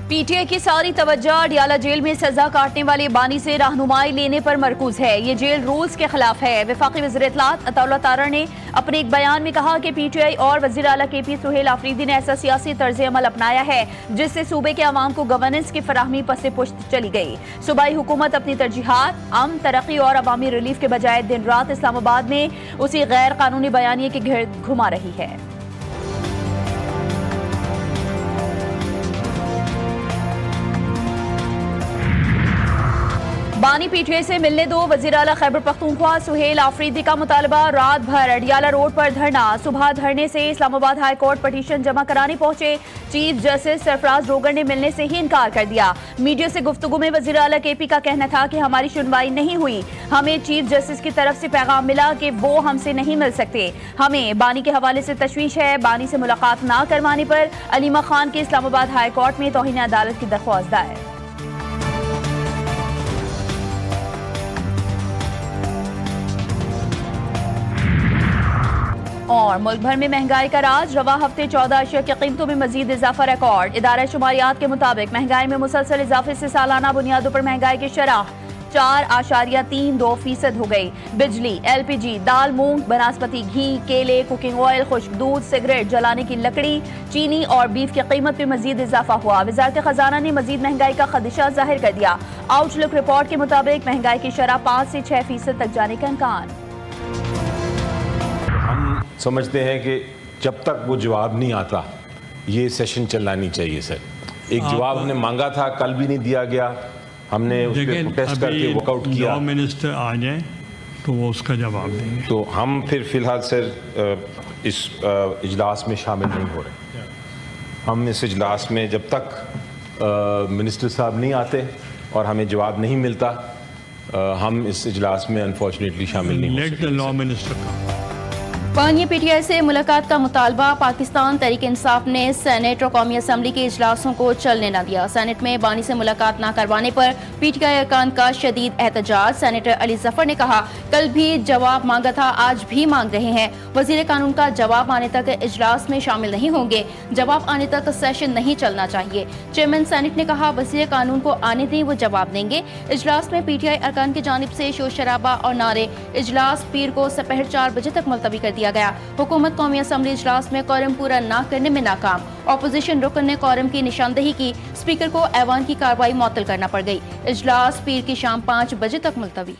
PTI की सारी तवज्जो अडियाला जेल में सजा काटने वाले बानी से रहनुमाई लेने पर मरकूज है। ये जेल रूल्स के खिलाफ है। वफाकी वज़ीर इत्तलात अताउल्लाह तारड़ ने अपने एक बयान में कहा कि पीटीआई और वज़ीर आला केपी सुहेल आफरीदी ने ऐसा सियासी तर्ज अमल अपनाया है जिससे सूबे के अवाम को गवर्नेंस की फराहमी पसे पुश्त चली गई। सूबाई हुकूमत अपनी तरजीहात अमन, तरक्की और अवामी रिलीफ के बजाय दिन रात इस्लामाबाद में उसी गैर कानूनी बयानिए के गिर्द घुमा रही है। बानी पीटीआई से मिलने दो। वज़ीर आला खैबर पख्तूनख्वा सुहेल आफरीदी का मुतालबा, रात भर अडियाला रोड पर धरना। सुबह धरने से इस्लामाबाद हाई कोर्ट पटिशन जमा कराने पहुंचे। चीफ जस्टिस सरफराज रोगर ने मिलने से ही इनकार कर दिया। मीडिया से गुफ्तगू में वज़ीर आला केपी का कहना था कि हमारी सुनवाई नहीं हुई। हमें चीफ जस्टिस की तरफ से पैगाम मिला कि वो हमसे नहीं मिल सकते। हमें बानी के हवाले से तशवीश है। बानी से मुलाकात ना करवाने पर अलीमा खान की इस्लामाबाद हाई कोर्ट में तौहीन अदालत की दरख्वास्त दायर। और मुल्क भर में महंगाई का राज, रवा हफ्ते 14 अशिया की कीमतों में मजीद इजाफा रिकॉर्ड। इदारा शुमारियात के मुताबिक महंगाई में मुसलसल इजाफे से सालाना बुनियादों पर महंगाई की शरह 4.32% हो गई। बिजली, LPG, दाल, मूंग, बनास्पति घी, केले, कुकिंग ऑयल, खुश्क दूध, सिगरेट, जलाने की लकड़ी, चीनी और बीफ की कीमत में मजीद इजाफा हुआ। वजारत खजाना ने मजीद महंगाई का खदशा जाहिर कर दिया। आउटलुक रिपोर्ट के मुताबिक महंगाई की शरह 5 से 6% तक जाने का इम्कान। हम समझते हैं कि जब तक वो जवाब नहीं आता ये सेशन चलना नहीं चाहिए सर। एक जवाब हमने मांगा था, कल भी नहीं दिया गया। हमने उस पर प्रोटेस्ट करके वॉकआउट किया। लॉ मिनिस्टर आ जाए तो वो उसका जवाब देंगे। तो हम फिर फिलहाल सर इस इजलास में शामिल नहीं हो रहे। हम इस इजलास में जब तक मिनिस्टर साहब नहीं आते और हमें जवाब नहीं मिलता, हम इस इजलास में अनफॉर्चुनेटली शामिल नहीं हो सकते। लेट द लॉ मिनिस्टर का बानी पीटीआई से मुलाकात का मुतालबा। पाकिस्तान तहरीक इंसाफ ने सेनेट और कौमी असम्बली के इजलासों को चलने न दिया। सेनेट में बानी से मुलाकात न करवाने पर पीटीआई अरकान का शदीद एहतजाज। सेनेटर अली जफर ने कहा, कल भी जवाब मांगा था, आज भी मांग रहे हैं। वजीर कानून का जवाब आने तक इजलास में शामिल नहीं होंगे। जवाब आने तक सेशन नहीं चलना चाहिए। चेयरमैन सेनेट ने कहा, वजीर कानून को आने दें, वो जवाब देंगे। इजलास में पीटीआई अरकान की जानिब से शोर शराबा और नारे। इजलास पीर को दोपहर 4 बजे तक मुलतवी कर दिया गया। हुकूमत कौमी असम्बली इजलास में कोरम पूरा न करने में नाकाम। ऑपोजिशन रुकन ने कोरम की निशानदेही की। स्पीकर को ऐवान की कार्रवाई मुअत्तल करना पड़ गई। इजलास पीर की शाम 5 बजे तक मुलतवी।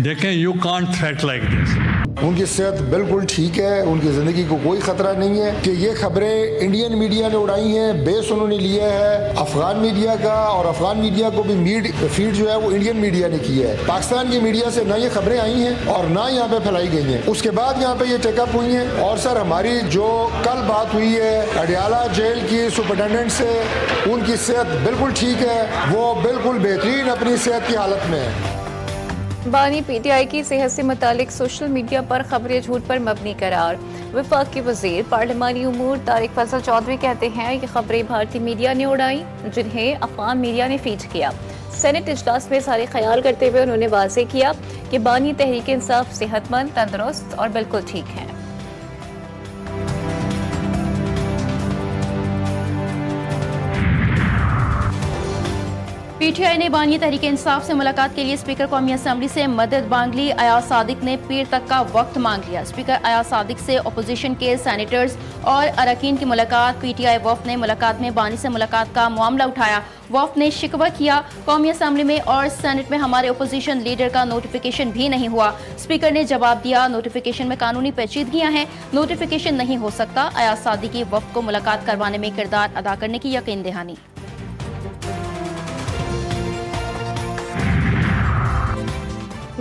देखें, you can't threat like this. उनकी सेहत बिल्कुल ठीक है, उनकी ज़िंदगी को कोई ख़तरा नहीं है। कि ये खबरें इंडियन मीडिया ने उड़ाई हैं, बेस उन्होंने लिया है अफगान मीडिया का, और अफगान मीडिया को भी फीड जो है वो इंडियन मीडिया ने की है। पाकिस्तान की मीडिया से ना ये खबरें आई हैं और ना यहाँ पे फैलाई गई हैं। उसके बाद यहाँ पे ये टेकअप हुई हैं। और सर, हमारी जो कल बात हुई है अडियाला जेल की सुपरिटेंडेंट से, उनकी सेहत बिल्कुल ठीक है, वो बिल्कुल बेहतरीन अपनी सेहत की हालत में है। बानी पीटीआई की सेहत से मुतालिक सोशल मीडिया पर खबरें झूठ पर मबनी करार। वफाक के वजीर पार्लिमानी उमूर तारिक फजल चौधरी कहते हैं ये खबरें भारतीय मीडिया ने उड़ाई, जिन्हें अफगान मीडिया ने फीड किया। सेनेट इजलास में सारे ख्याल करते हुए उन्होंने वाज़ेह किया कि बानी तहरीक इंसाफ सेहतमंद, तंदुरुस्त और बिल्कुल ठीक है। पीटीआई ने बानी तहरीक इंसाफ से मुलाकात के लिए स्पीकर कौमी असम्बली से मदद मांग ली। अयाज सादिक ने पीर तक का वक्त मांग लिया। स्पीकर अयाज सादिक से अपोजिशन के सेनेटर्स और अरकान की मुलाकात। पीटीआई वफ़द ने मुलाकात में बानी से मुलाकात का मामला उठाया। वफ़द ने शिकवा किया, कौमी असम्बली में और सेनेट में हमारे अपोजिशन लीडर का नोटिफिकेशन भी नहीं हुआ। स्पीकर ने जवाब दिया, नोटिफिकेशन में कानूनी पेचीदगियां हैं, नोटिफिकेशन नहीं हो सकता। अयाज सादिक की वफ़द को मुलाकात करवाने में किरदार अदा करने की यकीन दहानी।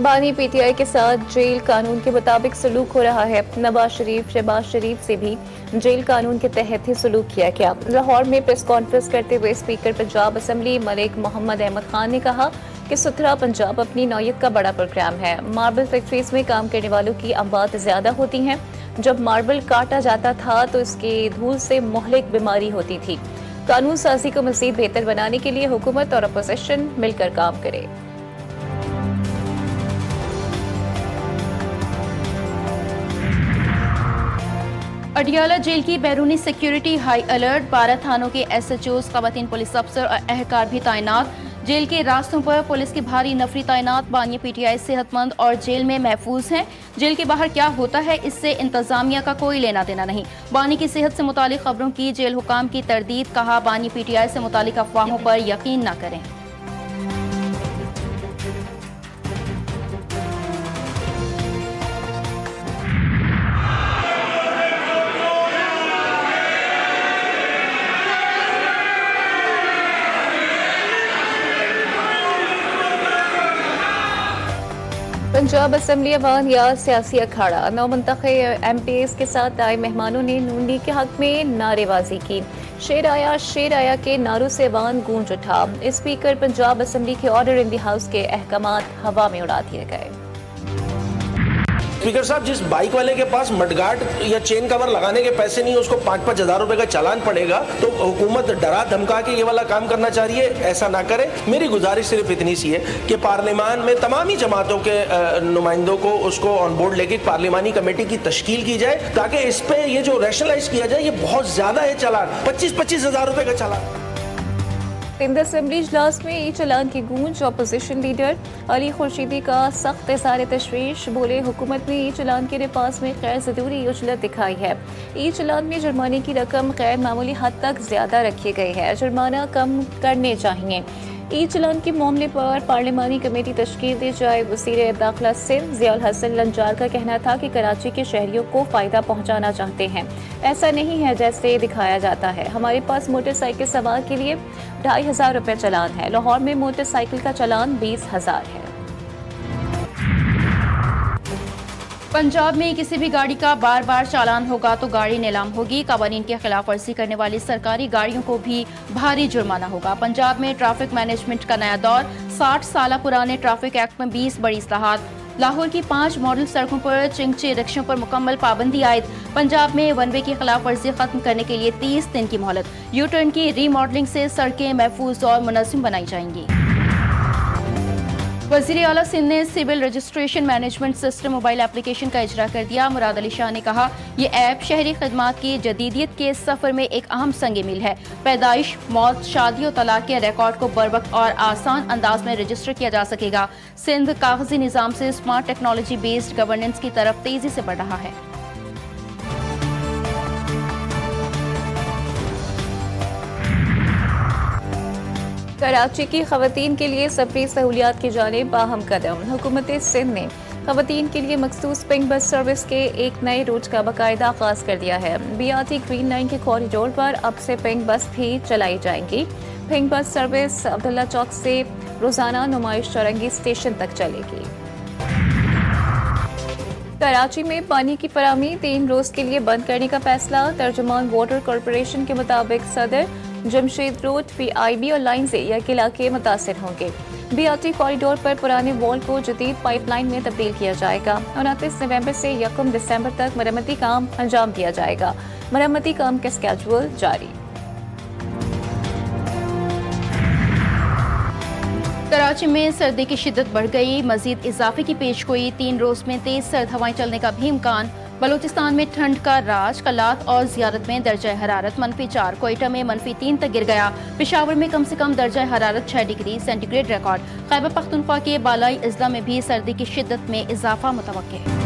बानी पीटीआई के साथ जेल कानून के मुताबिक सलूक हो रहा है। नवाज शरीफ, शहबाज शरीफ से भी जेल कानून के तहत ही सलूक किया गया। लाहौर में प्रेस कॉन्फ्रेंस करते हुए स्पीकर पंजाब असम्बली मलिक मोहम्मद अहमद खान ने कहा कि सुथरा पंजाब अपनी नौयत का बड़ा प्रोग्राम है। मार्बल फैक्ट्रीज में काम करने वालों की आमदाद ज्यादा होती हैं। जब मार्बल काटा जाता था तो इसके धूल से मुहलिक बीमारी होती थी। कानून साजी को मजीद बेहतर बनाने के लिए हुकूमत और अपोजिशन मिलकर काम करे। अडियाला जेल की बैरूनी सिक्योरिटी हाई अलर्ट, 12 थानों के SHOs, खवातीन पुलिस अफसर और अहलकार भी तैनात। जेल के रास्तों पर पुलिस की भारी नफरी तैनात। बानी पीटीआई सेहतमंद और जेल में महफूज हैं। जेल के बाहर क्या होता है इससे इंतजामिया का कोई लेना देना नहीं। बानी की सेहत से मुतालिक खबरों की जेल हुकाम की तरदीद, कहा बानी पीटीआई से मुतालिक अफवाहों पर यकीन न करें। पंजाब असम्बली अवान या सियासी अखाड़ा, नौ मुंतखब MPs के साथ आए मेहमानों ने नून लीग के हक में नारेबाजी की। शेर आया के नारों से अवान गूंज उठा। स्पीकर पंजाब असम्बली के ऑर्डर इन द हाउस के अहकामात हवा में उड़ा दिए गए। स्पीकर साहब, जिस बाइक वाले के पास मडगार्ड या चेन कवर लगाने के पैसे नहीं है, उसको 5-5 हजार रुपए का चालान पड़ेगा, तो हुकूमत डरा धमका के ये वाला काम करना चाह रही है। ऐसा ना करे। मेरी गुजारिश सिर्फ इतनी सी है कि पार्लियामान में तमाम ही जमातों के नुमाइंदों को उसको ऑन बोर्ड लेके पार्लियामानी कमेटी की तश्कील की जाए, ताकि इस पे ये जो रैशनलाइज किया जाए, ये बहुत ज्यादा है चालान, 25-25 हजार रुपए का चालान। सिंध असेंबली इजलास में ई चलान की गूंज। अपोजिशन लीडर अली खुर्शीदी का सख्त इज़हार तशवीश, बोले हुकूमत ने ई चलान के लिबास में गैर ज़रूरी उजलत दिखाई है। ई चलान में जुर्माने की रकम गैर मामूली हद तक ज्यादा रखी गई है। जुर्माना कम करने चाहिए। ई चलान के मामले पर पार्लियामानी कमेटी तश्कील दी जाए। वज़ीर दाखिला सिंध ज़ियाउल हसन लंजार का कहना था कि कराची के शहरियों को फ़ायदा पहुँचाना चाहते हैं। ऐसा नहीं है जैसे दिखाया जाता है। हमारे पास मोटरसाइकिल सवार के लिए 2500 रुपये चलान है। लाहौर में मोटरसाइकिल का चलान 20,000 है। पंजाब में किसी भी गाड़ी का बार बार चालान होगा तो गाड़ी नीलाम होगी। कवानीन की खिलाफ वर्जी करने वाली सरकारी गाड़ियों को भी भारी जुर्माना होगा। पंजाब में ट्रैफिक मैनेजमेंट का नया दौर, 60 साल पुराने ट्रैफिक एक्ट में 20 बड़ी इस्लाहात। लाहौर की 5 मॉडल सड़कों पर चिंगचे रिक्शों पर मुकम्मल पाबंदी आयद। पंजाब में वन वे की खिलाफ वर्जी खत्म करने के लिए 30 दिन की मोहलत। यू टर्न की रीमॉडलिंग से सड़कें महफूज और मुनज़्ज़म बनाई जाएंगी। वज़ीर आला सिंध ने civil registration management system mobile application का इजरा कर दिया। मुराद अली शाह ने कहा, ये ऐप शहरी खदमात की जदीदियत के सफ़र में एक अहम संग मील है। पैदाइश, मौत, शादी और तलाक के रिकॉर्ड को बरवक्त और आसान अंदाज में रजिस्टर किया जा सकेगा। सिंध कागजी निज़ाम से स्मार्ट टेक्नोलॉजी बेस्ड गवर्नेंस की तरफ तेजी से बढ़ रहा है। कराची की खवातीन के लिए सफरी सहूलियात की जानिब बाहम कदम। हुकूमत सिंध ने खवातीन के लिए मखसूस पिंक बस सर्विस के एक नए रूट का बाकायदा आगाज कर दिया है। BRT ग्रीन लाइन के कॉरिडोर पर अब से पिंक बस भी चलाई जाएंगी। पिंक बस सर्विस अब्दुल्ला चौक से रोजाना नुमाइश चौरंगी स्टेशन तक चलेगी। कराची में पानी की फराहमी 3 रोज के लिए बंद करने का फैसला। तर्जुमान वाटर कॉरपोरेशन के मुताबिक सदर, जमशेद रोड, PIB और लाइन से यह इलाके मुतासिर होंगे। BRT कॉरिडोर पर पुराने वॉल को जदीद पाइपलाइन में तब्दील किया जाएगा। 29 नवंबर से 1 दिसंबर तक मरम्मती काम अंजाम दिया जाएगा। मरम्मती काम का स्केड्यूल जारी। कराची में सर्दी की शिद्दत बढ़ गई। मजीद इजाफे की पेशगोई। 3 रोज में तेज सर्द हवाएं चलने का भी इम्कान। बलूचिस्तान में ठंड का राज। कलात और ज़ियारत में दर्जा हरारत -4, कोयटा में -3 तक गिर गया। पेशावर में कम से कम दर्जा हरारत 6 degree centigrade record. Khyber Pakhtunkhwa के बालाई अजला में भी सर्दी की शिद्दत में इजाफा मुतवक्के है।